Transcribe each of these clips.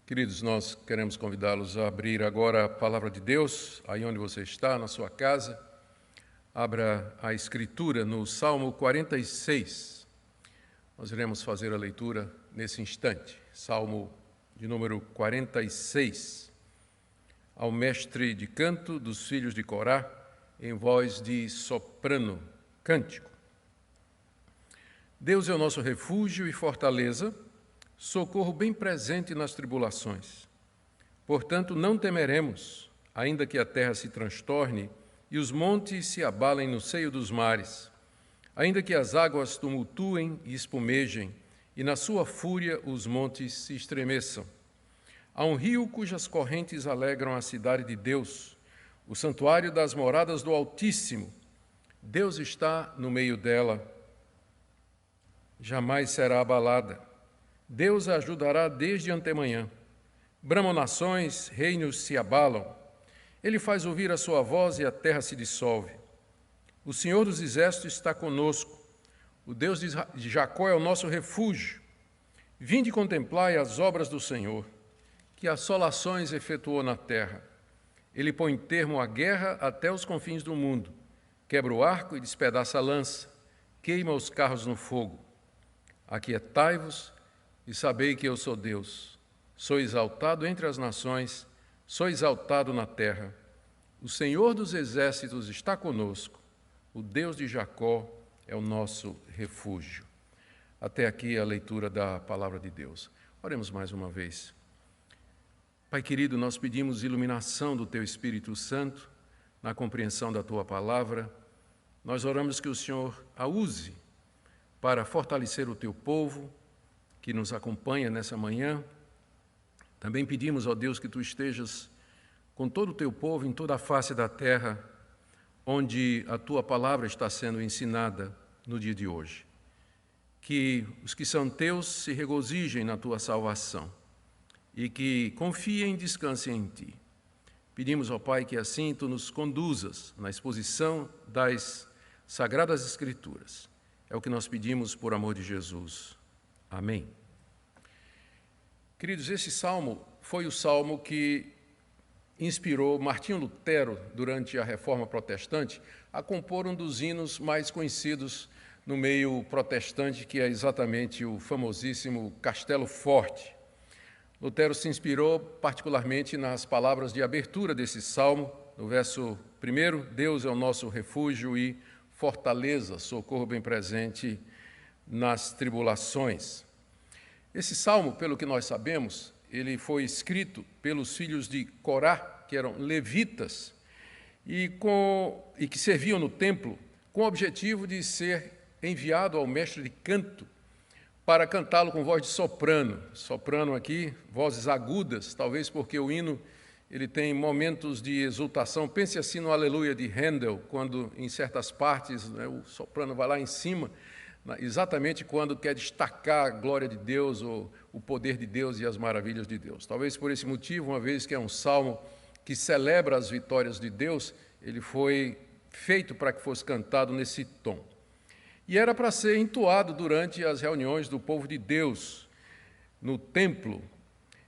Queridos, nós queremos convidá-los a abrir agora a Palavra de Deus, aí onde você está, na sua casa. Abra a Escritura no Salmo 46. Nós iremos fazer a leitura nesse instante. Salmo de número 46. Ao mestre de canto dos filhos de Corá, em voz de soprano, cântico. Deus é o nosso refúgio e fortaleza, socorro bem presente nas tribulações. Portanto, não temeremos, ainda que a terra se transtorne e os montes se abalem no seio dos mares, ainda que as águas tumultuem e espumejem, e na sua fúria os montes se estremeçam. Há um rio cujas correntes alegram a cidade de Deus, o santuário das moradas do Altíssimo. Deus está no meio dela, jamais será abalada. Deus a ajudará desde antemanhã. Bramam nações, reinos se abalam. Ele faz ouvir a sua voz e a terra se dissolve. O Senhor dos Exércitos está conosco. O Deus de Jacó é o nosso refúgio. Vinde contemplai as obras do Senhor, que assolações efetuou na terra. Ele põe termo à guerra até os confins do mundo. Quebra o arco e despedaça a lança. Queima os carros no fogo. Aquietai-vos e sabei que eu sou Deus. Sou exaltado entre as nações, sou exaltado na terra. O Senhor dos Exércitos está conosco. O Deus de Jacó é o nosso refúgio. Até aqui a leitura da palavra de Deus. Oremos mais uma vez. Pai querido, nós pedimos iluminação do Teu Espírito Santo na compreensão da Tua palavra. Nós oramos que o Senhor a use para fortalecer o Teu povo, que nos acompanha nessa manhã. Também pedimos, ó Deus, que Tu estejas com todo o Teu povo em toda a face da terra, onde a Tua palavra está sendo ensinada no dia de hoje. Que os que são Teus se regozijem na Tua salvação e que confiem e descansem em Ti. Pedimos, ó Pai, que assim Tu nos conduzas na exposição das Sagradas Escrituras. É o que nós pedimos por amor de Jesus. Amém. Queridos, esse salmo foi o salmo que inspirou Martinho Lutero, durante a Reforma Protestante, a compor um dos hinos mais conhecidos no meio protestante, que é exatamente o famosíssimo Castelo Forte. Lutero se inspirou particularmente nas palavras de abertura desse salmo, no verso 1, Deus é o nosso refúgio e fortaleza, socorro bem presente nas tribulações. Esse salmo, pelo que nós sabemos, ele foi escrito pelos filhos de Corá, que eram levitas, e que serviam no templo, com o objetivo de ser enviado ao mestre de canto para cantá-lo com voz de soprano. Soprano aqui, vozes agudas, talvez porque o hino ele tem momentos de exultação. Pense assim no Aleluia de Handel, quando em certas partes, né, o soprano vai lá em cima, exatamente quando quer destacar a glória de Deus, ou o poder de Deus e as maravilhas de Deus. Talvez por esse motivo, uma vez que é um salmo que celebra as vitórias de Deus, ele foi feito para que fosse cantado nesse tom. E era para ser entoado durante as reuniões do povo de Deus no templo.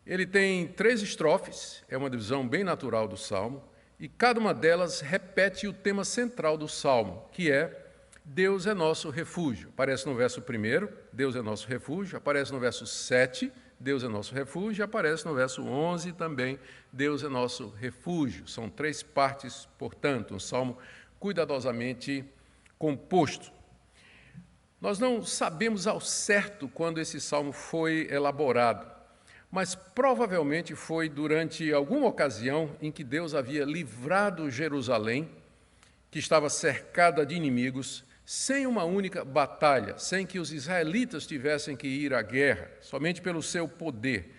Ele tem 3 estrofes, é uma divisão bem natural do salmo, e cada uma delas repete o tema central do salmo, que é Deus é nosso refúgio. Aparece no verso 1, Deus é nosso refúgio. Aparece no verso 7, Deus é nosso refúgio. E aparece no verso 11 também, Deus é nosso refúgio. São 3 partes, portanto, um salmo cuidadosamente composto. Nós não sabemos ao certo quando esse salmo foi elaborado, mas provavelmente foi durante alguma ocasião em que Deus havia livrado Jerusalém, que estava cercada de inimigos, sem uma única batalha, sem que os israelitas tivessem que ir à guerra, somente pelo seu poder.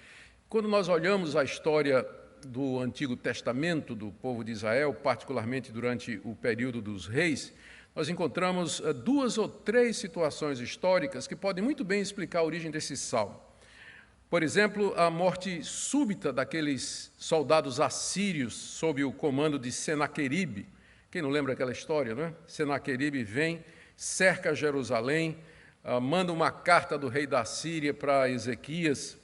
Quando nós olhamos a história do Antigo Testamento do povo de Israel, particularmente durante o período dos reis, nós encontramos 2 ou 3 situações históricas que podem muito bem explicar a origem desse salmo. Por exemplo, a morte súbita daqueles soldados assírios sob o comando de Senaqueribe. Quem não lembra aquela história, não é? Senaqueribe vem, cerca Jerusalém, manda uma carta do rei da Síria para Ezequias,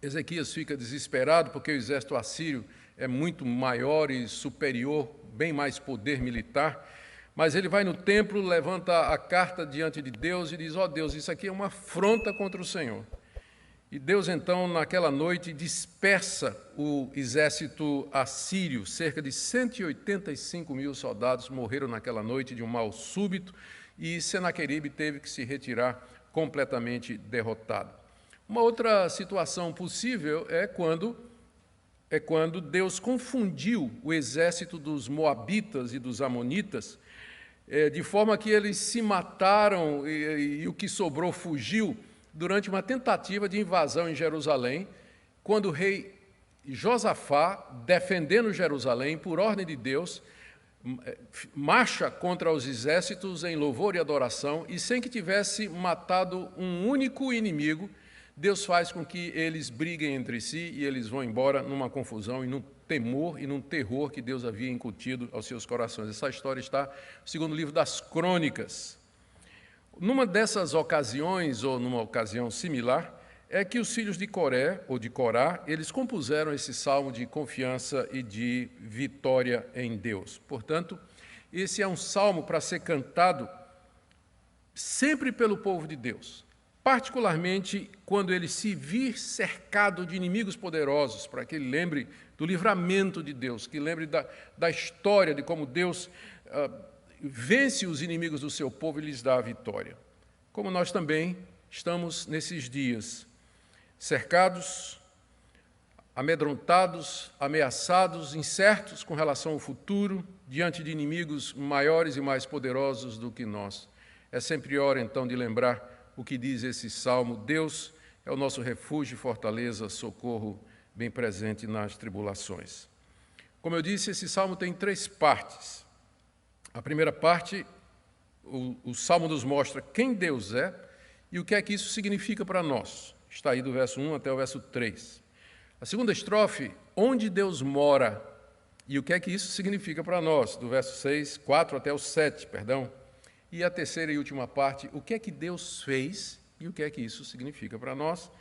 Ezequias fica desesperado porque o exército assírio é muito maior e superior, bem mais poder militar, mas ele vai no templo, levanta a carta diante de Deus e diz: ó Deus, isso aqui é uma afronta contra o Senhor. E Deus, então, naquela noite, dispersa o exército assírio. Cerca de 185 mil soldados morreram naquela noite de um mal súbito, e Senaqueribe teve que se retirar completamente derrotado. Uma outra situação possível é quando Deus confundiu o exército dos moabitas e dos amonitas, de forma que eles se mataram e o que sobrou fugiu, durante uma tentativa de invasão em Jerusalém, quando o rei Josafá, defendendo Jerusalém, por ordem de Deus, marcha contra os exércitos em louvor e adoração, e sem que tivesse matado um único inimigo, Deus faz com que eles briguem entre si e eles vão embora numa confusão e num temor e num terror que Deus havia incutido aos seus corações. Essa história está no segundo livro das Crônicas. Numa dessas ocasiões, ou numa ocasião similar, é que os filhos de Coré, ou de Corá, eles compuseram esse salmo de confiança e de vitória em Deus. Portanto, esse é um salmo para ser cantado sempre pelo povo de Deus, particularmente quando ele se vir cercado de inimigos poderosos, para que ele lembre do livramento de Deus, que lembre da história de como Deus vence os inimigos do seu povo e lhes dá a vitória. Como nós também estamos nesses dias, cercados, amedrontados, ameaçados, incertos com relação ao futuro, diante de inimigos maiores e mais poderosos do que nós. É sempre hora, então, de lembrar o que diz esse salmo: Deus é o nosso refúgio, fortaleza, socorro, bem presente nas tribulações. Como eu disse, esse salmo tem 3 partes. A primeira parte, o Salmo nos mostra quem Deus é e o que é que isso significa para nós. Está aí do verso 1 até o verso 3. A segunda estrofe, onde Deus mora e o que é que isso significa para nós, do verso 4 até o 7, perdão. E a terceira e última parte, o que é que Deus fez e o que é que isso significa para nós,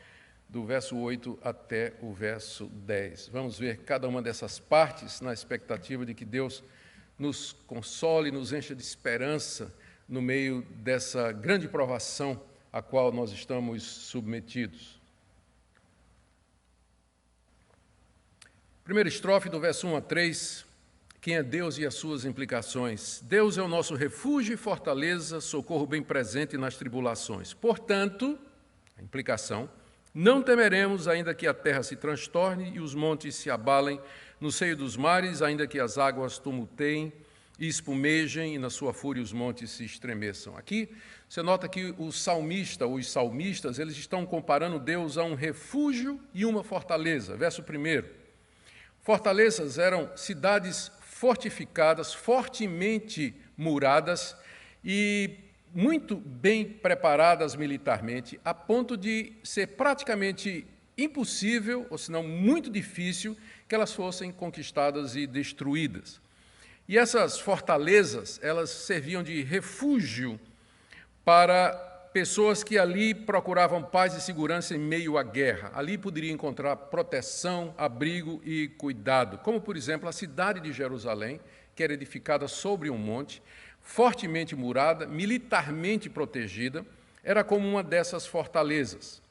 do verso 8 até o verso 10. Vamos ver cada uma dessas partes na expectativa de que Deus nos console, nos encha de esperança no meio dessa grande provação a qual nós estamos submetidos. Primeira estrofe do verso 1 a 3, quem é Deus e as suas implicações. Deus é o nosso refúgio e fortaleza, socorro bem presente nas tribulações. Portanto, a implicação, não temeremos, ainda que a terra se transtorne e os montes se abalem, no seio dos mares, ainda que as águas tumulteiem e espumejem, e na sua fúria os montes se estremeçam. Aqui, você nota que o salmista, ou os salmistas, eles estão comparando Deus a um refúgio e uma fortaleza. Verso 1. Fortalezas eram cidades fortificadas, fortemente muradas e muito bem preparadas militarmente, a ponto de ser praticamente impossível, ou se não muito difícil, que elas fossem conquistadas e destruídas. E essas fortalezas, elas serviam de refúgio para pessoas que ali procuravam paz e segurança em meio à guerra. Ali poderia encontrar proteção, abrigo e cuidado, como, por exemplo, a cidade de Jerusalém, que era edificada sobre um monte, fortemente murada, militarmente protegida, era como uma dessas fortalezas.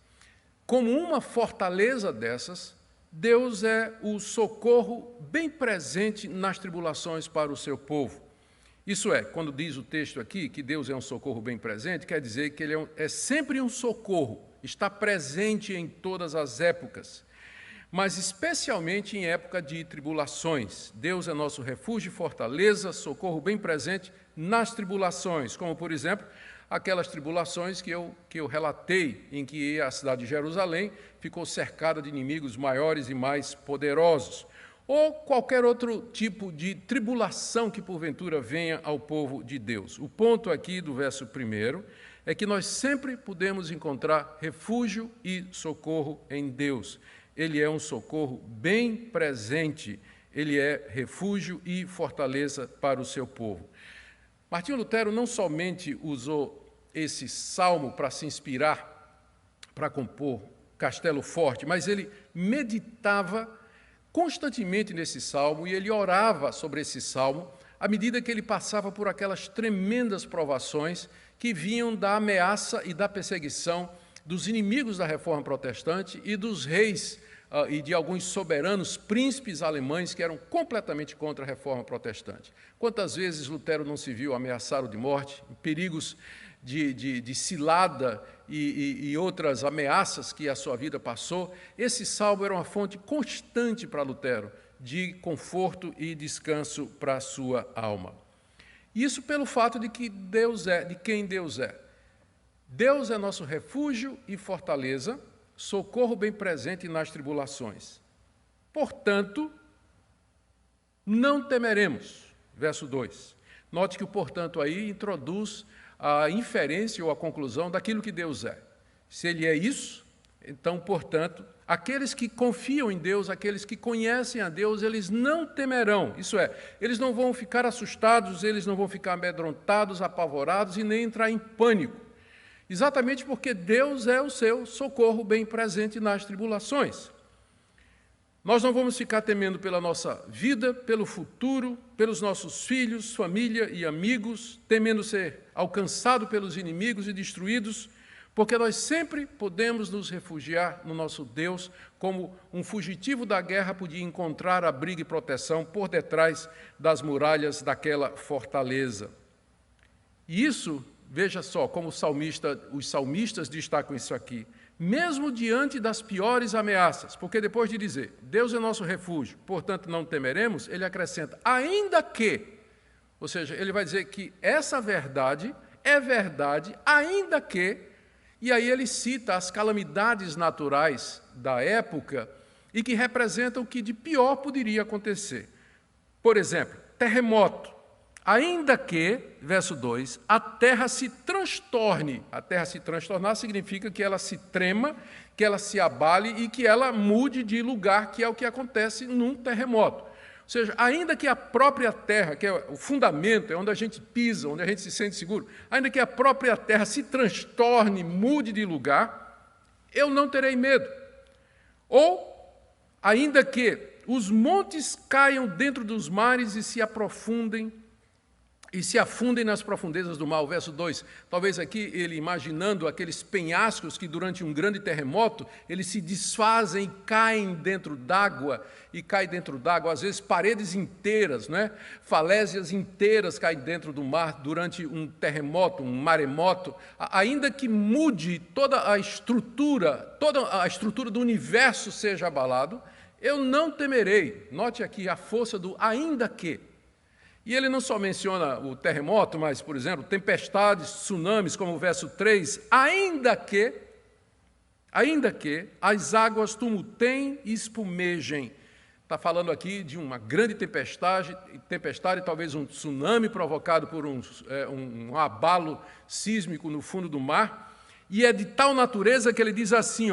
Como uma fortaleza dessas, Deus é o socorro bem presente nas tribulações para o seu povo. Isso é, quando diz o texto aqui que Deus é um socorro bem presente, quer dizer que Ele é sempre um socorro, está presente em todas as épocas, mas especialmente em época de tribulações. Deus é nosso refúgio e fortaleza, socorro bem presente nas tribulações, como, por exemplo, aquelas tribulações que eu relatei, em que a cidade de Jerusalém ficou cercada de inimigos maiores e mais poderosos, ou qualquer outro tipo de tribulação que porventura venha ao povo de Deus. O ponto aqui do verso 1 é que nós sempre podemos encontrar refúgio e socorro em Deus. Ele é um socorro bem presente, ele é refúgio e fortaleza para o seu povo. Martinho Lutero não somente usou esse salmo para se inspirar, para compor castelo forte, mas ele meditava constantemente nesse salmo e ele orava sobre esse salmo à medida que ele passava por aquelas tremendas provações que vinham da ameaça e da perseguição dos inimigos da Reforma Protestante e dos reis e de alguns soberanos príncipes alemães que eram completamente contra a Reforma Protestante. Quantas vezes Lutero não se viu ameaçado de morte, perigos de cilada e outras ameaças que a sua vida passou? Esse salmo era uma fonte constante para Lutero de conforto e descanso para a sua alma. Isso pelo fato de que Deus é, de quem Deus é. Deus é nosso refúgio e fortaleza, socorro bem presente nas tribulações. Portanto, não temeremos. Verso 2. Note que o portanto aí introduz a inferência ou a conclusão daquilo que Deus é. Se Ele é isso, então, portanto, aqueles que confiam em Deus, aqueles que conhecem a Deus, eles não temerão. Isso é, eles não vão ficar assustados, eles não vão ficar amedrontados, apavorados e nem entrar em pânico. Exatamente porque Deus é o seu socorro bem presente nas tribulações. Nós não vamos ficar temendo pela nossa vida, pelo futuro, pelos nossos filhos, família e amigos, temendo ser alcançado pelos inimigos e destruídos, porque nós sempre podemos nos refugiar no nosso Deus, como um fugitivo da guerra podia encontrar abrigo e proteção por detrás das muralhas daquela fortaleza. E isso, veja só, como os salmistas destacam isso aqui, mesmo diante das piores ameaças, porque depois de dizer, Deus é nosso refúgio, portanto não temeremos, ele acrescenta, ainda que, ou seja, ele vai dizer que essa verdade é verdade, ainda que. E aí ele cita as calamidades naturais da época e que representam o que de pior poderia acontecer. Por exemplo, terremoto. Ainda que, verso 2, a terra se transtorne. A terra se transtornar significa que ela se trema, que ela se abale e que ela mude de lugar, que é o que acontece num terremoto. Ou seja, ainda que a própria terra, que é o fundamento, é onde a gente pisa, onde a gente se sente seguro, ainda que a própria terra se transtorne, mude de lugar, eu não terei medo. Ou, ainda que os montes caiam dentro dos mares e se aprofundem, e se afundem nas profundezas do mar. O verso 2, talvez aqui ele imaginando aqueles penhascos que durante um grande terremoto, eles se desfazem e caem dentro d'água, às vezes paredes inteiras, né? Falésias inteiras caem dentro do mar durante um terremoto, um maremoto, ainda que mude toda a estrutura do universo seja abalado, eu não temerei. Note aqui a força do ainda que. E ele não só menciona o terremoto, mas, por exemplo, tempestades, tsunamis, como o verso 3, ainda que as águas tumultem e espumejem. Está falando aqui de uma grande tempestade, talvez um tsunami provocado por um abalo sísmico no fundo do mar, e é de tal natureza que ele diz assim,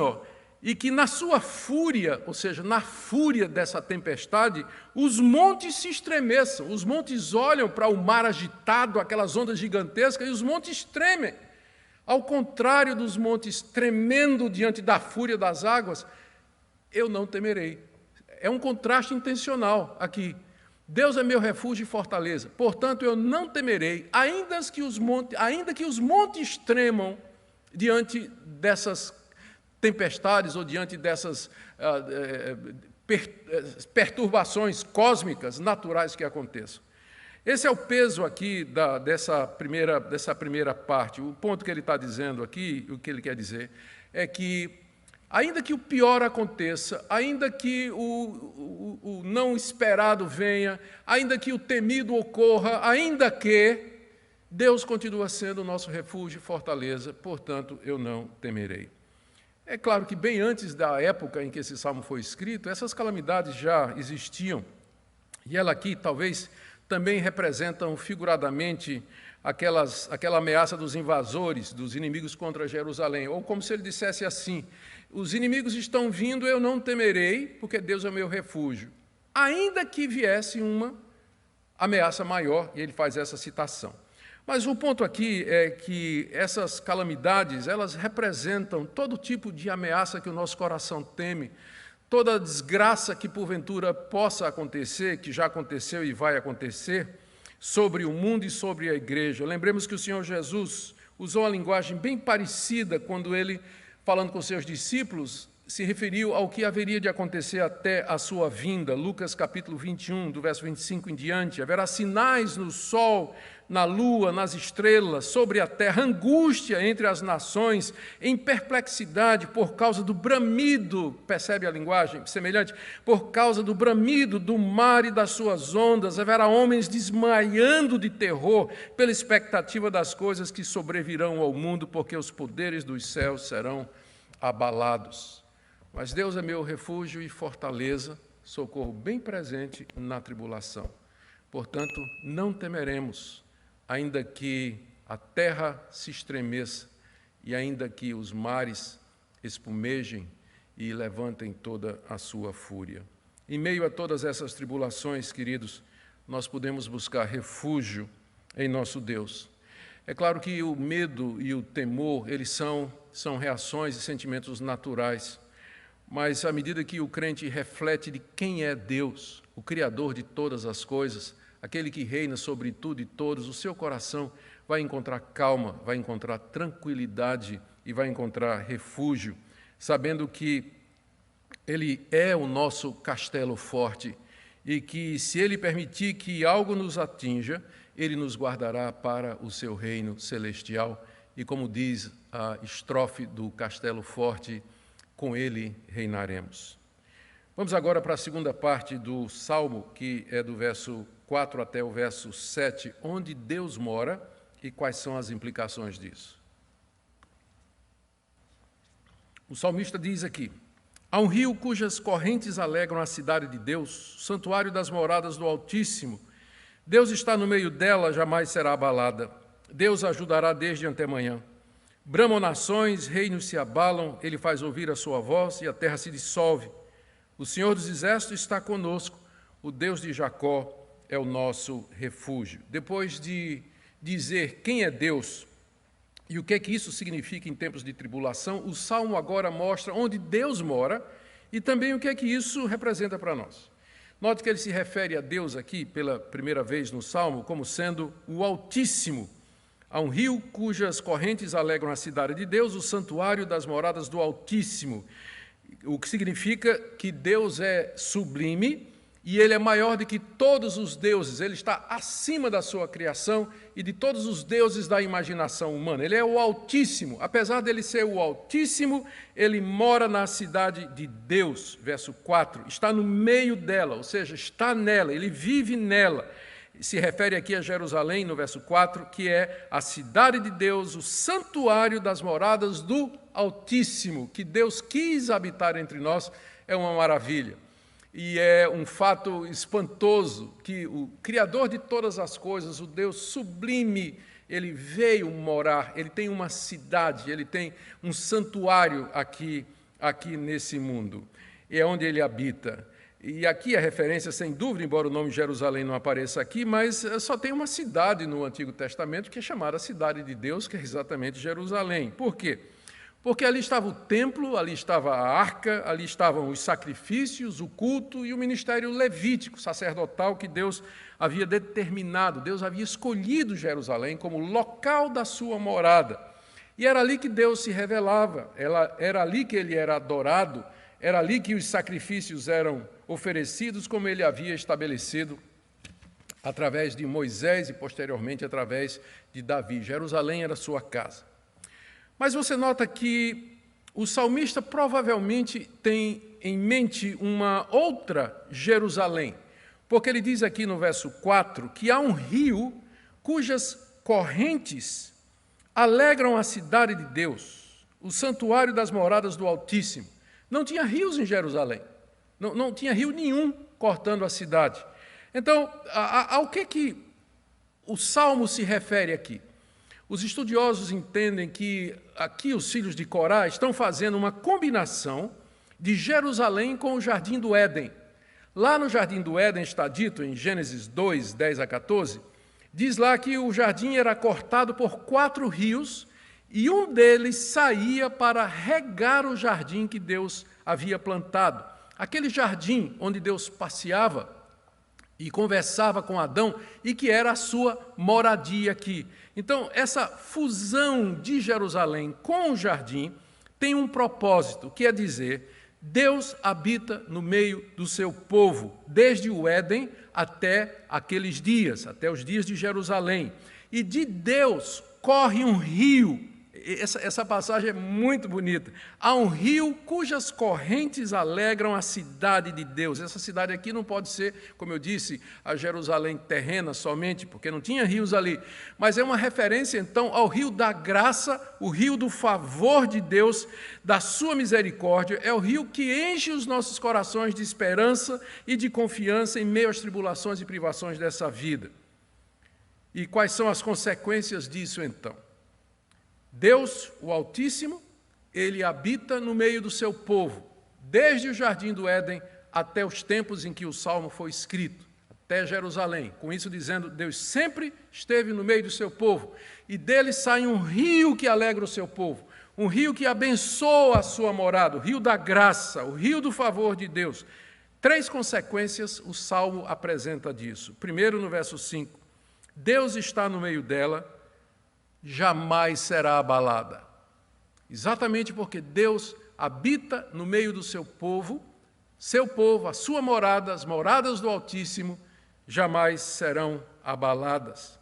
e que na sua fúria, ou seja, na fúria dessa tempestade, os montes se estremeçam, os montes olham para o mar agitado, aquelas ondas gigantescas, e os montes tremem. Ao contrário dos montes tremendo diante da fúria das águas, eu não temerei. É um contraste intencional aqui. Deus é meu refúgio e fortaleza, portanto eu não temerei, ainda que os montes tremam diante dessas tempestades ou diante dessas perturbações cósmicas naturais que aconteçam. Esse é o peso aqui dessa primeira parte. O ponto que ele está dizendo aqui, o que ele quer dizer, é que, ainda que o pior aconteça, ainda que o não esperado venha, ainda que o temido ocorra, ainda que Deus continua sendo o nosso refúgio e fortaleza, portanto, eu não temerei. É claro que bem antes da época em que esse salmo foi escrito, essas calamidades já existiam. E ela aqui, talvez, também representam figuradamente aquela ameaça dos invasores, dos inimigos contra Jerusalém. Ou como se ele dissesse assim, os inimigos estão vindo, eu não temerei, porque Deus é o meu refúgio. Ainda que viesse uma ameaça maior, e ele faz essa citação. Mas o ponto aqui é que essas calamidades, elas representam todo tipo de ameaça que o nosso coração teme, toda desgraça que porventura possa acontecer, que já aconteceu e vai acontecer, sobre o mundo e sobre a igreja. Lembremos que o Senhor Jesus usou uma linguagem bem parecida quando ele, falando com seus discípulos, se referiu ao que haveria de acontecer até a sua vinda. Lucas capítulo 21, do verso 25 em diante. Haverá sinais no sol, na lua, nas estrelas, sobre a terra, angústia entre as nações, em perplexidade por causa do bramido, percebe a linguagem semelhante? Por causa do bramido do mar e das suas ondas, haverá homens desmaiando de terror pela expectativa das coisas que sobrevirão ao mundo, porque os poderes dos céus serão abalados. Mas Deus é meu refúgio e fortaleza, socorro bem presente na tribulação. Portanto, não temeremos, ainda que a terra se estremeça e ainda que os mares espumejem e levantem toda a sua fúria. Em meio a todas essas tribulações, queridos, nós podemos buscar refúgio em nosso Deus. É claro que o medo e o temor, eles são reações e sentimentos naturais, mas à medida que o crente reflete de quem é Deus, o Criador de todas as coisas, aquele que reina sobre tudo e todos, o seu coração vai encontrar calma, vai encontrar tranquilidade e vai encontrar refúgio, sabendo que Ele é o nosso castelo forte e que, se Ele permitir que algo nos atinja, Ele nos guardará para o seu reino celestial. E como diz a estrofe do Castelo Forte, com Ele reinaremos. Vamos agora para a segunda parte do Salmo, que é do verso 4 até o verso 7, onde Deus mora e quais são as implicações disso. O salmista diz aqui: há um rio cujas correntes alegram a cidade de Deus, santuário das moradas do Altíssimo. Deus está no meio dela, jamais será abalada. Deus ajudará desde antemanhã. Bramam nações, reinos se abalam, ele faz ouvir a sua voz e a terra se dissolve. O Senhor dos Exércitos está conosco, o Deus de Jacó é o nosso refúgio. Depois de dizer quem é Deus e o que é que isso significa em tempos de tribulação, o Salmo agora mostra onde Deus mora e também o que é que isso representa para nós. Note que ele se refere a Deus aqui, pela primeira vez no Salmo, como sendo o Altíssimo. Há um rio cujas correntes alegram a cidade de Deus, o santuário das moradas do Altíssimo, o que significa que Deus é sublime e Ele é maior do que todos os deuses, Ele está acima da sua criação e de todos os deuses da imaginação humana. Ele é o Altíssimo, apesar dele ser o Altíssimo, Ele mora na cidade de Deus, verso 4, está no meio dela, ou seja, está nela, Ele vive nela. Se refere aqui a Jerusalém, no verso 4, que é a cidade de Deus, o santuário das moradas do Altíssimo, que Deus quis habitar entre nós, é uma maravilha. E é um fato espantoso que o Criador de todas as coisas, o Deus sublime, Ele veio morar, Ele tem uma cidade, Ele tem um santuário aqui nesse mundo, e é onde Ele habita. E aqui a referência, sem dúvida, embora o nome Jerusalém não apareça aqui, mas só tem uma cidade no Antigo Testamento que é chamada Cidade de Deus, que é exatamente Jerusalém. Por quê? Porque ali estava o templo, ali estava a arca, ali estavam os sacrifícios, o culto e o ministério levítico, sacerdotal, que Deus havia determinado. Deus havia escolhido Jerusalém como local da sua morada. E era ali que Deus se revelava, era ali que Ele era adorado, era ali que os sacrifícios eram oferecidos, como Ele havia estabelecido através de Moisés e, posteriormente, através de Davi. Jerusalém era sua casa. Mas você nota que o salmista provavelmente tem em mente uma outra Jerusalém, porque ele diz aqui no verso 4 que há um rio cujas correntes alegram a cidade de Deus, o santuário das moradas do Altíssimo. Não tinha rios em Jerusalém, não tinha rio nenhum cortando a cidade. Então, ao que o Salmo se refere aqui? Os estudiosos entendem que aqui os filhos de Corá estão fazendo uma combinação de Jerusalém com o Jardim do Éden. Lá no Jardim do Éden está dito, em Gênesis 2, 10 a 14, Diz lá que o jardim era cortado por 4 rios, e um deles saía para regar o jardim que Deus havia plantado. Aquele jardim onde Deus passeava e conversava com Adão e que era a sua moradia aqui. Então, essa fusão de Jerusalém com o jardim tem um propósito, que é dizer, Deus habita no meio do seu povo, desde o Éden até aqueles dias, até os dias de Jerusalém. E de Deus corre um rio. Essa passagem é muito bonita. Há um rio cujas correntes alegram a cidade de Deus. Essa cidade aqui não pode ser, como eu disse, a Jerusalém terrena somente, porque não tinha rios ali. Mas é uma referência, então, ao rio da graça, o rio do favor de Deus, da sua misericórdia. É o rio que enche os nossos corações de esperança e de confiança em meio às tribulações e privações dessa vida. E quais são as consequências disso, então? Deus, o Altíssimo, ele habita no meio do seu povo, desde o jardim do Éden até os tempos em que o Salmo foi escrito, até Jerusalém. Com isso dizendo, Deus sempre esteve no meio do seu povo, e dele sai um rio que alegra o seu povo, um rio que abençoa a sua morada, o rio da graça, o rio do favor de Deus. 3 consequências o Salmo apresenta disso. Primeiro, no verso 5, Deus está no meio dela, jamais será abalada. Exatamente porque Deus habita no meio do seu povo, a sua morada, as moradas do Altíssimo, jamais serão abaladas.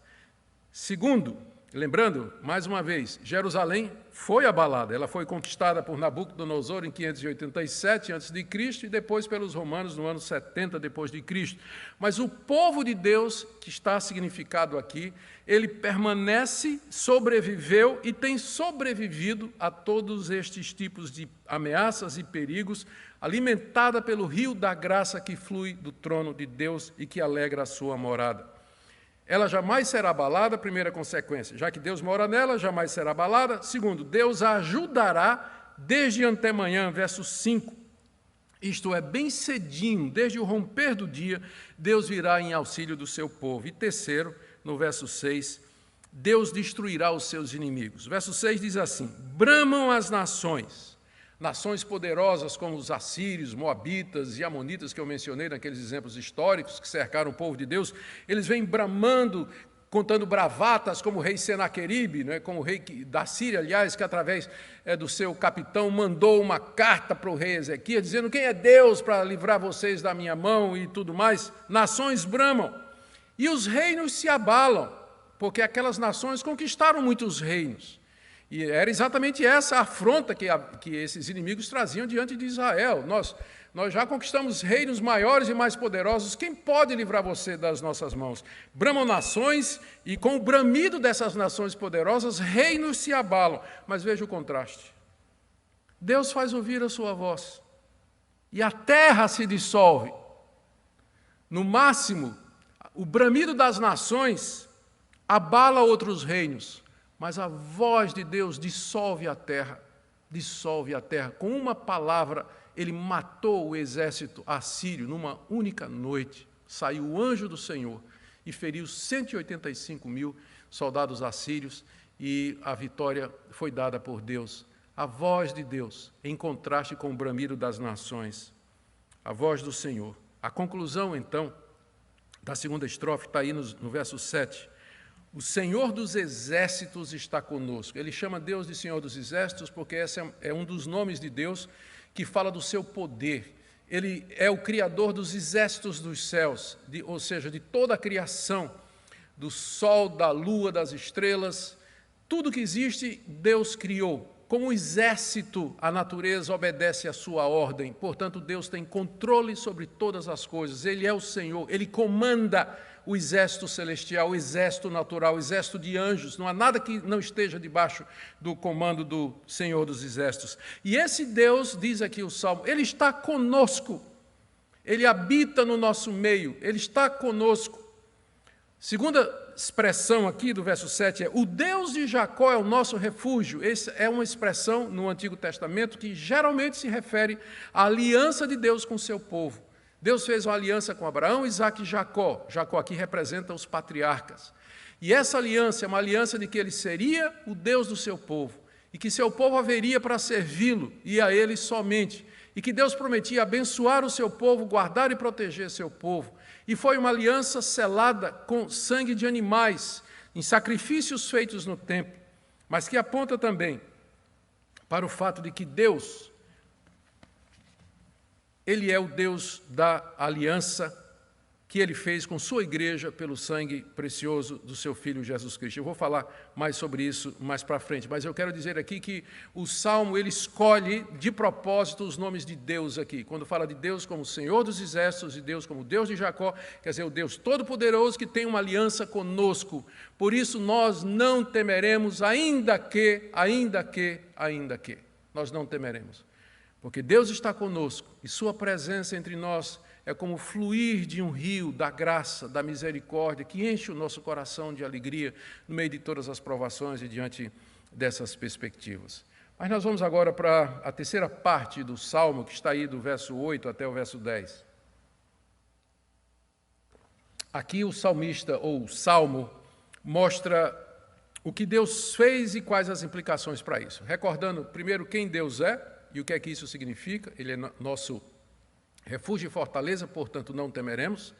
Segundo, lembrando, mais uma vez, Jerusalém foi abalada, ela foi conquistada por Nabucodonosor em 587 a.C. e depois pelos romanos no ano 70 depois de Cristo. Mas o povo de Deus, que está significado aqui, ele permanece, sobreviveu e tem sobrevivido a todos estes tipos de ameaças e perigos, alimentada pelo rio da graça que flui do trono de Deus e que alegra a sua morada. Ela jamais será abalada, primeira consequência, já que Deus mora nela, jamais será abalada. Segundo, Deus a ajudará desde antemanhã, verso 5. Isto é, bem cedinho, desde o romper do dia, Deus virá em auxílio do seu povo. E terceiro, no verso 6, Deus destruirá os seus inimigos. Verso 6 diz assim, bramam as nações poderosas como os assírios, moabitas e amonitas que eu mencionei naqueles exemplos históricos que cercaram o povo de Deus, eles vêm bramando, contando bravatas como o rei Senaqueribe, né, como o rei da Síria, aliás, que através do seu capitão mandou uma carta para o rei Ezequias, dizendo quem é Deus para livrar vocês da minha mão e tudo mais. Nações bramam e os reinos se abalam, porque aquelas nações conquistaram muitos reinos. E era exatamente essa a afronta que esses inimigos traziam diante de Israel. Nós já conquistamos reinos maiores e mais poderosos, quem pode livrar você das nossas mãos? Bramam nações, e com o bramido dessas nações poderosas, reinos se abalam. Mas veja o contraste. Deus faz ouvir a sua voz, e a terra se dissolve. No máximo, o bramido das nações abala outros reinos, mas a voz de Deus dissolve a terra. Com uma palavra, ele matou o exército assírio numa única noite. Saiu o anjo do Senhor e feriu 185.000 soldados assírios, e a vitória foi dada por Deus. A voz de Deus, em contraste com o bramido das nações. A voz do Senhor. A conclusão, então, da segunda estrofe está aí no verso 7. O Senhor dos exércitos está conosco. Ele chama Deus de Senhor dos exércitos porque esse é um dos nomes de Deus que fala do seu poder. Ele é o Criador dos exércitos dos céus, ou seja, de toda a criação, do sol, da lua, das estrelas. Tudo que existe, Deus criou. Como exército, a natureza obedece à sua ordem. Portanto, Deus tem controle sobre todas as coisas. Ele é o Senhor, Ele comanda o exército celestial, o exército natural, o exército de anjos. Não há nada que não esteja debaixo do comando do Senhor dos exércitos. E esse Deus, diz aqui o Salmo, Ele está conosco. Ele habita no nosso meio, Ele está conosco. Segunda expressão aqui do verso 7 é: o Deus de Jacó é o nosso refúgio. Essa é uma expressão no Antigo Testamento que geralmente se refere à aliança de Deus com o seu povo. Deus fez uma aliança com Abraão, Isaque e Jacó. Jacó aqui representa os patriarcas. E essa aliança é uma aliança de que ele seria o Deus do seu povo, e que seu povo haveria para servi-lo, e a ele somente. E que Deus prometia abençoar o seu povo, guardar e proteger seu povo. E foi uma aliança selada com sangue de animais, em sacrifícios feitos no templo, mas que aponta também para o fato de que Deus, Ele é o Deus da aliança que Ele fez com sua igreja pelo sangue precioso do seu Filho Jesus Cristo. Eu vou falar mais sobre isso mais para frente, mas eu quero dizer aqui que o Salmo, ele escolhe de propósito os nomes de Deus aqui. Quando fala de Deus como Senhor dos Exércitos, e Deus como Deus de Jacó, quer dizer, o Deus Todo-Poderoso que tem uma aliança conosco. Por isso nós não temeremos, ainda que, nós não temeremos. Porque Deus está conosco e sua presença entre nós é como o fluir de um rio da graça, da misericórdia, que enche o nosso coração de alegria no meio de todas as provações e diante dessas perspectivas. Mas nós vamos agora para a terceira parte do Salmo, que está aí do verso 8 até o verso 10. Aqui o salmista, ou o Salmo, mostra o que Deus fez e quais as implicações para isso. Recordando, primeiro, quem Deus é e o que é que isso significa. Ele é nosso refúgio e fortaleza, portanto, não temeremos.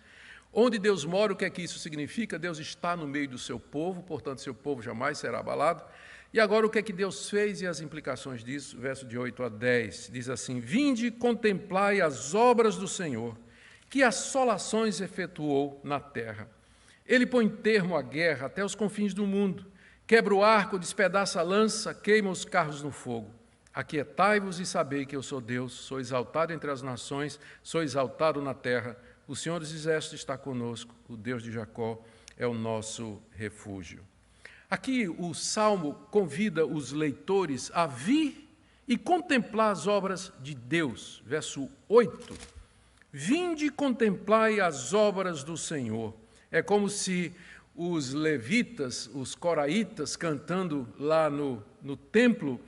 Onde Deus mora, o que é que isso significa? Deus está no meio do seu povo, portanto, seu povo jamais será abalado. E agora, o que é que Deus fez e as implicações disso? Verso de 8 a 10, diz assim: Vinde e contemplai as obras do Senhor, que assolações efetuou na terra. Ele põe termo à guerra até os confins do mundo, quebra o arco, despedaça a lança, queima os carros no fogo. Aquietai-vos e sabei que eu sou Deus, sou exaltado entre as nações, sou exaltado na terra. O Senhor dos Exércitos está conosco, o Deus de Jacó é o nosso refúgio. Aqui o Salmo convida os leitores a vir e contemplar as obras de Deus. Verso 8. Vinde e contemplai as obras do Senhor. É como se os levitas, os coraitas, cantando lá no templo,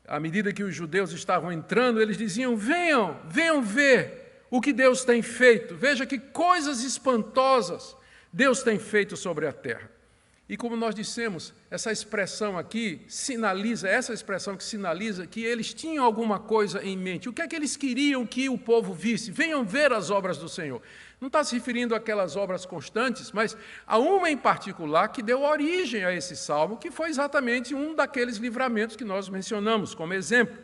à medida que os judeus estavam entrando, eles diziam: venham ver o que Deus tem feito. Veja que coisas espantosas Deus tem feito sobre a terra. E como nós dissemos, essa expressão aqui sinaliza, essa expressão que sinaliza que eles tinham alguma coisa em mente. O que é que eles queriam que o povo visse? Venham ver as obras do Senhor. Não está se referindo àquelas obras constantes, mas a uma em particular que deu origem a esse salmo, que foi exatamente um daqueles livramentos que nós mencionamos como exemplo.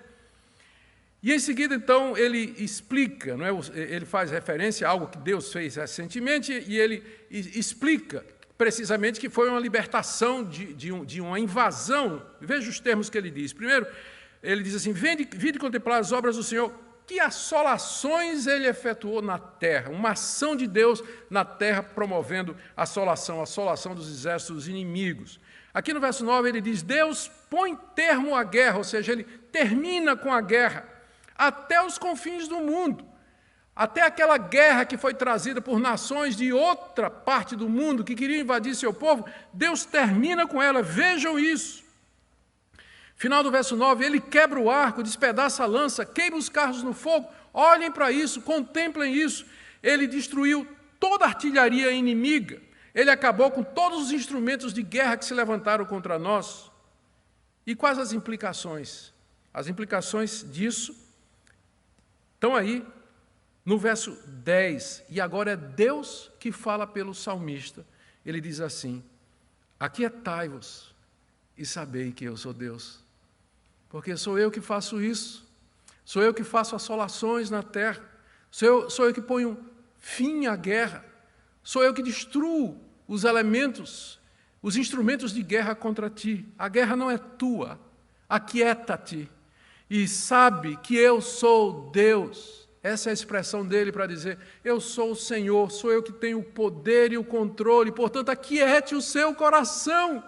E em seguida, então, ele explica, não é? Ele faz referência a algo que Deus fez recentemente, e ele explica precisamente que foi uma libertação de uma invasão. Veja os termos que ele diz. Primeiro, ele diz assim: vinde contemplar as obras do Senhor, que assolações ele efetuou na terra. Uma ação de Deus na terra promovendo a assolação dos exércitos inimigos. Aqui no verso 9 ele diz: Deus põe termo à guerra, ou seja, ele termina com a guerra até os confins do mundo. Até aquela guerra que foi trazida por nações de outra parte do mundo que queriam invadir seu povo, Deus termina com ela. Vejam isso. Final do verso 9, ele quebra o arco, despedaça a lança, queima os carros no fogo. Olhem para isso, contemplem isso. Ele destruiu toda a artilharia inimiga. Ele acabou com todos os instrumentos de guerra que se levantaram contra nós. E quais as implicações? As implicações disso estão aí no verso 10. E agora é Deus que fala pelo salmista. Ele diz assim: aquietai-vos e sabei que eu sou Deus. Porque sou eu que faço isso. Sou eu que faço assolações na terra. Sou eu que ponho fim à guerra. Sou eu que destruo os elementos, os instrumentos de guerra contra ti. A guerra não é tua. Aquieta-te e sabe que eu sou Deus. Essa é a expressão dele para dizer: eu sou o Senhor, sou eu que tenho o poder e o controle. Portanto, aquiete o seu coração.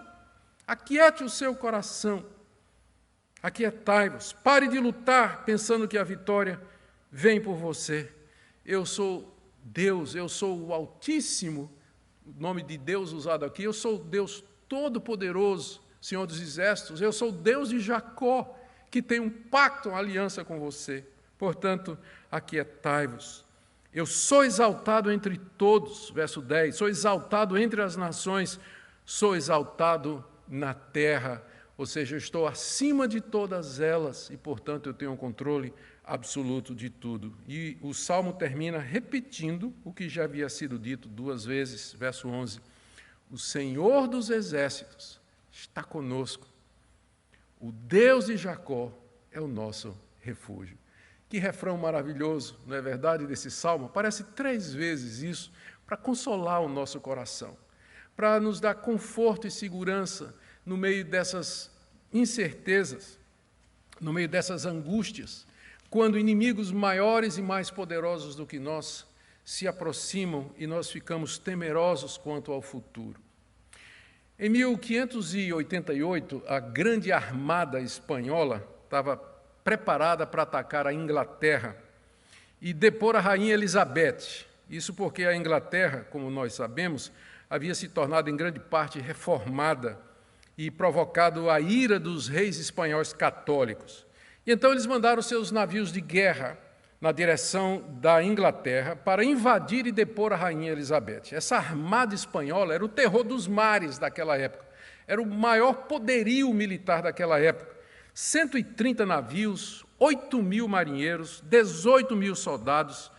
Aquiete o seu coração. Aquietai-vos. Pare de lutar pensando que a vitória vem por você. Eu sou Deus, eu sou o Altíssimo, o nome de Deus usado aqui. Eu sou Deus Todo-Poderoso, Senhor dos Exércitos. Eu sou Deus de Jacó, que tem um pacto, uma aliança com você. Portanto, aquietai-vos. Eu sou exaltado entre todos, verso 10, sou exaltado entre as nações, Sou exaltado na terra, ou seja, eu estou acima de todas elas e, portanto, eu tenho um controle absoluto de tudo. E o Salmo termina repetindo o que já havia sido dito 2 vezes, verso 11. O Senhor dos exércitos está conosco. O Deus de Jacó é o nosso refúgio. Que refrão maravilhoso, não é verdade, desse salmo? Aparece 3 vezes isso para consolar o nosso coração, para nos dar conforto e segurança no meio dessas incertezas, no meio dessas angústias, quando inimigos maiores e mais poderosos do que nós se aproximam e nós ficamos temerosos quanto ao futuro. Em 1588, a grande armada espanhola estava preparada para atacar a Inglaterra e depor a rainha Elizabeth. Isso porque a Inglaterra, como nós sabemos, havia se tornado em grande parte reformada e provocado a ira dos reis espanhóis católicos. E então eles mandaram seus navios de guerra na direção da Inglaterra para invadir e depor a rainha Elizabeth. Essa armada espanhola era o terror dos mares daquela época, era o maior poderio militar daquela época. 130 navios, 8.000 marinheiros, 18.000 soldados,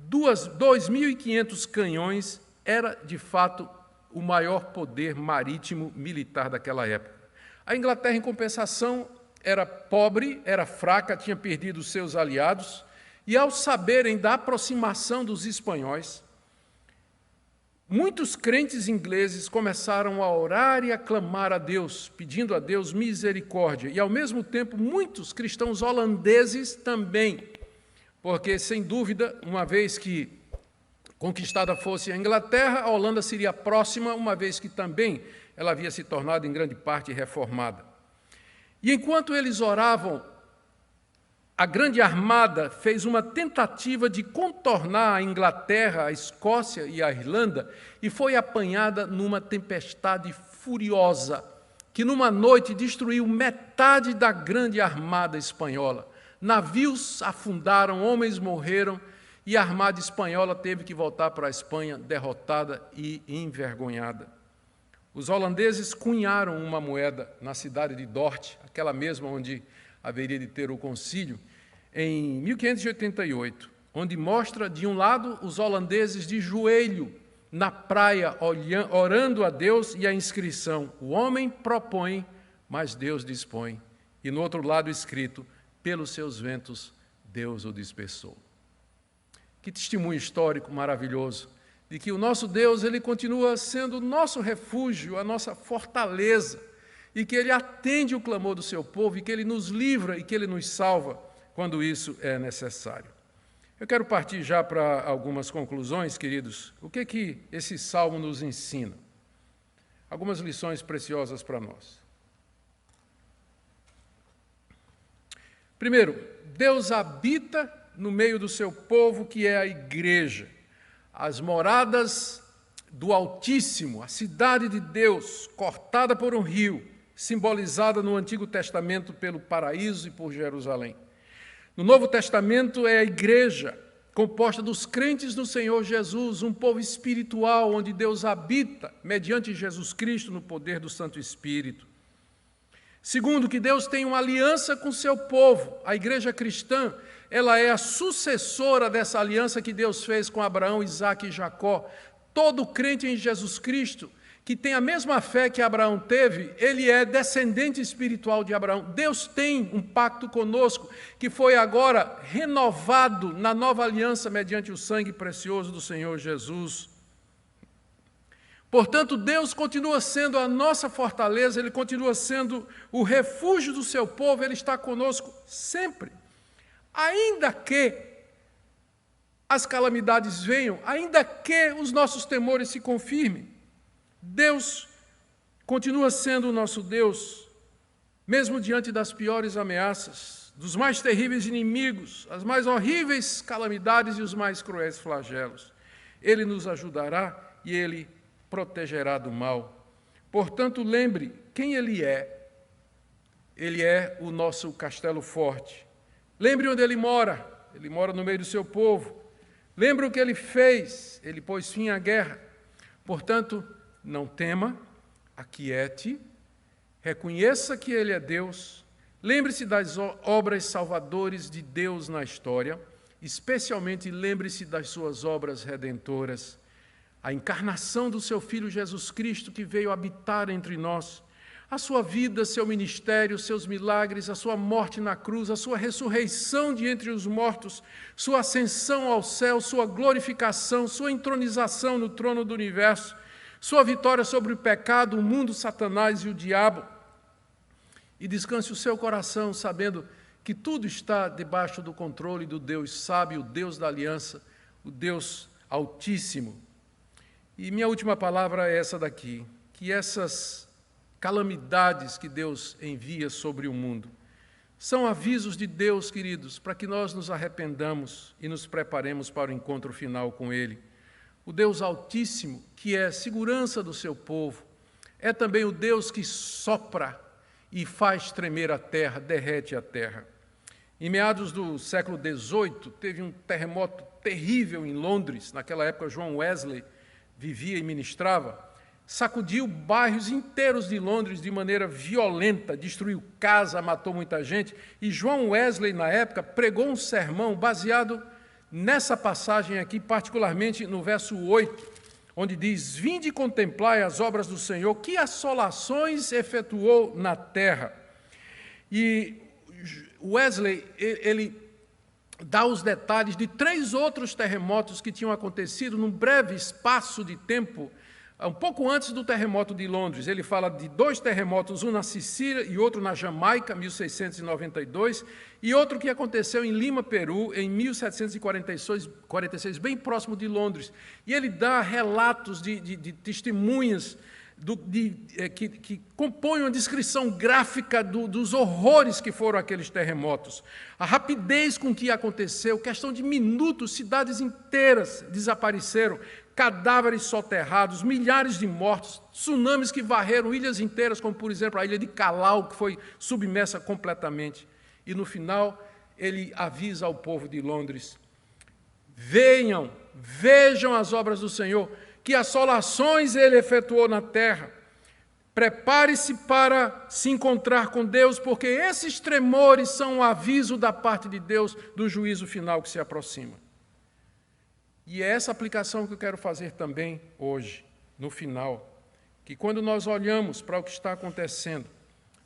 2.500 canhões, era, de fato, o maior poder marítimo militar daquela época. A Inglaterra, em compensação, era pobre, era fraca, tinha perdido os seus aliados, e ao saberem da aproximação dos espanhóis, muitos crentes ingleses começaram a orar e a clamar a Deus, pedindo a Deus misericórdia, e ao mesmo tempo muitos cristãos holandeses também, porque, sem dúvida, uma vez que conquistada fosse a Inglaterra, a Holanda seria próxima, uma vez que também ela havia se tornado em grande parte reformada. E enquanto eles oravam, a grande armada fez uma tentativa de contornar a Inglaterra, a Escócia e a Irlanda e foi apanhada numa tempestade furiosa, que numa noite destruiu metade da grande armada espanhola. Navios afundaram, homens morreram e a armada espanhola teve que voltar para a Espanha derrotada e envergonhada. Os holandeses cunharam uma moeda na cidade de Dort, aquela mesma onde haveria de ter o concílio, em 1588, onde mostra, de um lado, os holandeses de joelho na praia, orando a Deus, e a inscrição: o homem propõe, mas Deus dispõe. E no outro lado escrito: pelos seus ventos Deus o dispersou. Que testemunho histórico maravilhoso de que o nosso Deus, ele continua sendo o nosso refúgio, a nossa fortaleza, e que ele atende o clamor do seu povo, e que ele nos livra e que ele nos salva quando isso é necessário. Eu quero partir já para algumas conclusões, queridos. O que esse salmo nos ensina? Algumas lições preciosas para nós. Primeiro, Deus habita no meio do seu povo, que é a igreja. As moradas do Altíssimo, a cidade de Deus, cortada por um rio, simbolizada no Antigo Testamento pelo paraíso e por Jerusalém. No Novo Testamento é a igreja, composta dos crentes no Senhor Jesus, um povo espiritual onde Deus habita, mediante Jesus Cristo, no poder do Santo Espírito. Segundo, que Deus tem uma aliança com o seu povo. A igreja cristã, ela é a sucessora dessa aliança que Deus fez com Abraão, Isaque e Jacó. Todo crente em Jesus Cristo, que tem a mesma fé que Abraão teve, ele é descendente espiritual de Abraão. Deus tem um pacto conosco, que foi agora renovado na nova aliança mediante o sangue precioso do Senhor Jesus. Portanto, Deus continua sendo a nossa fortaleza, ele continua sendo o refúgio do seu povo, ele está conosco sempre. Ainda que as calamidades venham, ainda que os nossos temores se confirmem, Deus continua sendo o nosso Deus, mesmo diante das piores ameaças, dos mais terríveis inimigos, as mais horríveis calamidades e os mais cruéis flagelos. Ele nos ajudará e ele protegerá do mal. Portanto, lembre quem ele é. Ele é o nosso castelo forte. Lembre onde ele mora no meio do seu povo. Lembre o que ele fez, ele pôs fim à guerra. Portanto, não tema, Aquiete, reconheça que Ele é Deus, lembre-se das obras salvadoras de Deus na história, especialmente lembre-se das suas obras redentoras, a encarnação do seu Filho Jesus Cristo que veio habitar entre nós, a sua vida, seu ministério, seus milagres, a sua morte na cruz, a sua ressurreição de entre os mortos, sua ascensão ao céu, sua glorificação, sua entronização no trono do universo, sua vitória sobre o pecado, o mundo, Satanás e o diabo. E descanse o seu coração sabendo que tudo está debaixo do controle do Deus sábio, o Deus da aliança, o Deus Altíssimo. E minha última palavra é essa daqui, que essas calamidades que Deus envia sobre o mundo são avisos de Deus, queridos, para que nós nos arrependamos e nos preparemos para o encontro final com Ele. O Deus Altíssimo, que é segurança do seu povo, é também o Deus que sopra e faz tremer a terra, derrete a terra. Em meados do século XVIII, teve um terremoto terrível em Londres. Naquela época, John Wesley vivia e ministrava. Sacudiu bairros inteiros de Londres de maneira violenta, destruiu casa, matou muita gente. E John Wesley, na época, pregou um sermão baseado nessa passagem aqui, particularmente no verso 8, onde diz: vinde contemplai as obras do Senhor, que assolações efetuou na terra. E Wesley, ele dá os detalhes de 3 outros terremotos que tinham acontecido num breve espaço de tempo, um pouco antes do terremoto de Londres. Ele fala de 2 terremotos, um na Sicília e outro na Jamaica, 1692, e outro que aconteceu em Lima, Peru, em 1746, bem próximo de Londres. E ele dá relatos de testemunhas que compõem uma descrição gráfica dos horrores que foram aqueles terremotos. A rapidez com que aconteceu, questão de minutos, cidades inteiras desapareceram, cadáveres soterrados, milhares de mortos, tsunamis que varreram ilhas inteiras, como, por exemplo, a ilha de Calau, que foi submersa completamente. E, no final, ele avisa ao povo de Londres: venham, vejam as obras do Senhor, que assolações Ele efetuou na terra. Prepare-se para se encontrar com Deus, porque esses tremores são um aviso da parte de Deus do juízo final que se aproxima. E é essa aplicação que eu quero fazer também hoje, no final, que quando nós olhamos para o que está acontecendo,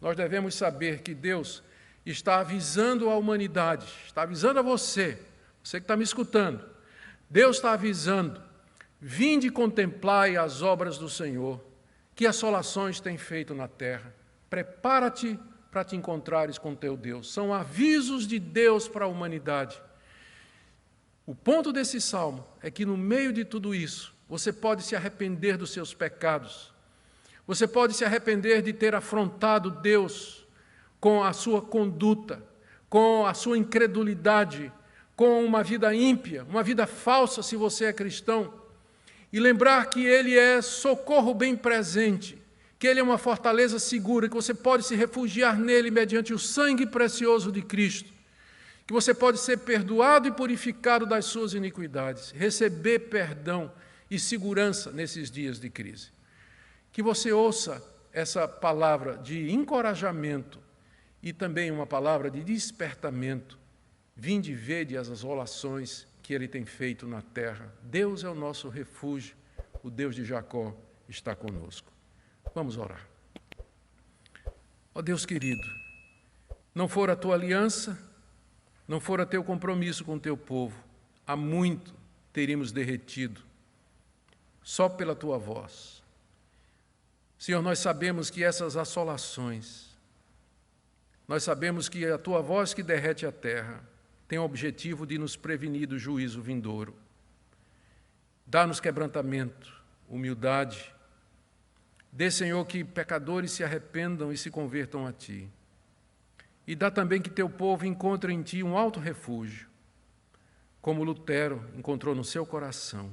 nós devemos saber que Deus está avisando a humanidade, está avisando a você que está me escutando, Deus está avisando: vinde contemplai as obras do Senhor, que assolações tem feito na terra. Prepara-te para te encontrares com teu Deus. São avisos de Deus para a humanidade. O ponto desse salmo é que, no meio de tudo isso, você pode se arrepender dos seus pecados. Você pode se arrepender de ter afrontado Deus com a sua conduta, com a sua incredulidade, com uma vida ímpia, uma vida falsa, se você é cristão. E lembrar que Ele é socorro bem presente, que Ele é uma fortaleza segura, que você pode se refugiar nele mediante o sangue precioso de Cristo, que você pode ser perdoado e purificado das suas iniquidades, receber perdão e segurança nesses dias de crise. Que você ouça essa palavra de encorajamento e também uma palavra de despertamento. Vinde e vede as assolações que Ele tem feito na terra. Deus é o nosso refúgio, o Deus de Jacó está conosco. Vamos orar. Ó Deus querido, não for a tua aliança, não for a teu compromisso com o teu povo, há muito teríamos derretido, só pela tua voz. Senhor, nós sabemos que essas assolações, nós sabemos que a tua voz que derrete a terra, tem o objetivo de nos prevenir do juízo vindouro. Dá-nos quebrantamento, humildade. Dê, Senhor, que pecadores se arrependam e se convertam a Ti. E dá também que Teu povo encontre em Ti um alto refúgio, como Lutero encontrou no seu coração,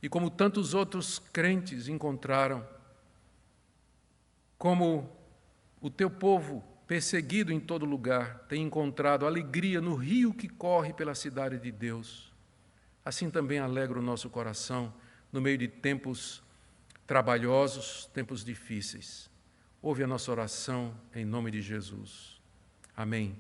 e como tantos outros crentes encontraram, como o Teu povo perseguido em todo lugar, tem encontrado alegria no rio que corre pela cidade de Deus. Assim também alegra o nosso coração no meio de tempos trabalhosos, tempos difíceis. Ouve a nossa oração em nome de Jesus. Amém.